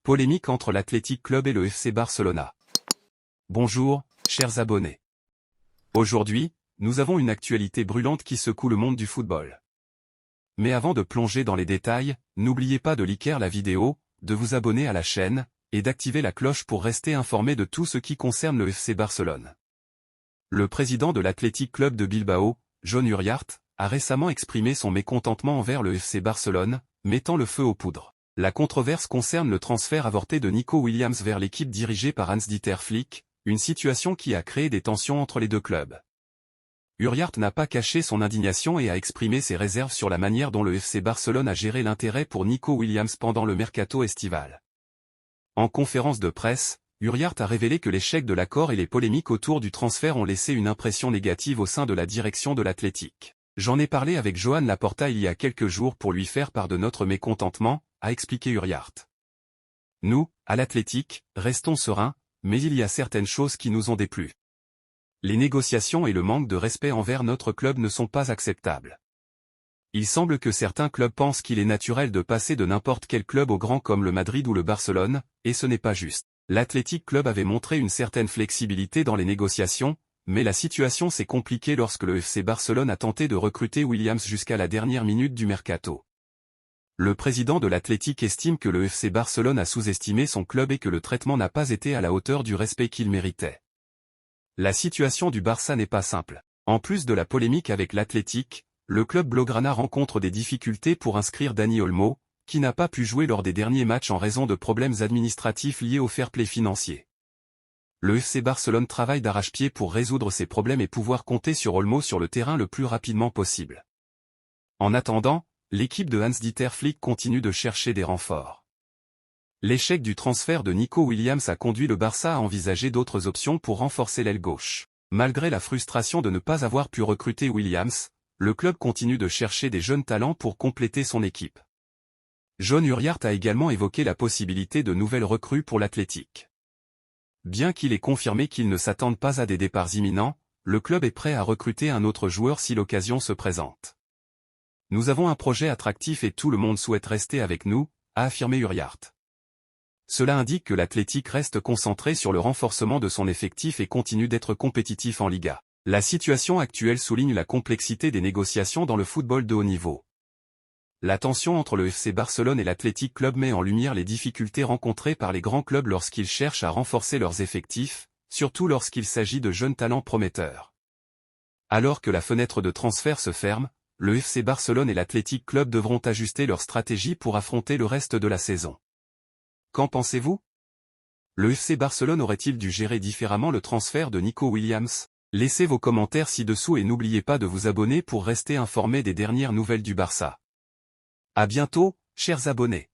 Polémique entre l'Athletic Club et le FC Barcelona. Bonjour, chers abonnés. Aujourd'hui, nous avons une actualité brûlante qui secoue le monde du football. Mais avant de plonger dans les détails, n'oubliez pas de liker la vidéo, de vous abonner à la chaîne, et d'activer la cloche pour rester informé de tout ce qui concerne le FC Barcelone. Le président de l'Athletic Club de Bilbao, Jon Uriart, a récemment exprimé son mécontentement envers le FC Barcelone, mettant le feu aux poudres. La controverse concerne le transfert avorté de Nico Williams vers l'équipe dirigée par Hans-Dieter Flick, une situation qui a créé des tensions entre les deux clubs. Uriart n'a pas caché son indignation et a exprimé ses réserves sur la manière dont le FC Barcelone a géré l'intérêt pour Nico Williams pendant le mercato estival. En conférence de presse, Uriart a révélé que l'échec de l'accord et les polémiques autour du transfert ont laissé une impression négative au sein de la direction de l'Athletic. J'en ai parlé avec Joan Laporta il y a quelques jours pour lui faire part de notre mécontentement, a expliqué Uriart. Nous, à l'Athletic, restons sereins, mais il y a certaines choses qui nous ont déplu. Les négociations et le manque de respect envers notre club ne sont pas acceptables. Il semble que certains clubs pensent qu'il est naturel de passer de n'importe quel club au grand comme le Madrid ou le Barcelone, et ce n'est pas juste. L'Athletic Club avait montré une certaine flexibilité dans les négociations, mais la situation s'est compliquée lorsque le FC Barcelone a tenté de recruter Williams jusqu'à la dernière minute du mercato. Le président de l'Athletic estime que le FC Barcelone a sous-estimé son club et que le traitement n'a pas été à la hauteur du respect qu'il méritait. La situation du Barça n'est pas simple. En plus de la polémique avec l'Athletic, le club blaugrana rencontre des difficultés pour inscrire Dani Olmo, qui n'a pas pu jouer lors des derniers matchs en raison de problèmes administratifs liés au fair-play financier. Le FC Barcelone travaille d'arrache-pied pour résoudre ces problèmes et pouvoir compter sur Olmo sur le terrain le plus rapidement possible. En attendant, l'équipe de Hans-Dieter Flick continue de chercher des renforts. L'échec du transfert de Nico Williams a conduit le Barça à envisager d'autres options pour renforcer l'aile gauche. Malgré la frustration de ne pas avoir pu recruter Williams, le club continue de chercher des jeunes talents pour compléter son équipe. Jon Uriart a également évoqué la possibilité de nouvelles recrues pour l'Athletic. Bien qu'il ait confirmé qu'il ne s'attende pas à des départs imminents, le club est prêt à recruter un autre joueur si l'occasion se présente. Nous avons un projet attractif et tout le monde souhaite rester avec nous, a affirmé Uriart. Cela indique que l'Athletic reste concentré sur le renforcement de son effectif et continue d'être compétitif en Liga. La situation actuelle souligne la complexité des négociations dans le football de haut niveau. La tension entre le FC Barcelone et l'Athletic Club met en lumière les difficultés rencontrées par les grands clubs lorsqu'ils cherchent à renforcer leurs effectifs, surtout lorsqu'il s'agit de jeunes talents prometteurs. Alors que la fenêtre de transfert se ferme, le FC Barcelone et l'Athletic Club devront ajuster leur stratégie pour affronter le reste de la saison. Qu'en pensez-vous? Le FC Barcelone aurait-il dû gérer différemment le transfert de Nico Williams? Laissez vos commentaires ci-dessous et n'oubliez pas de vous abonner pour rester informé des dernières nouvelles du Barça. À bientôt, chers abonnés.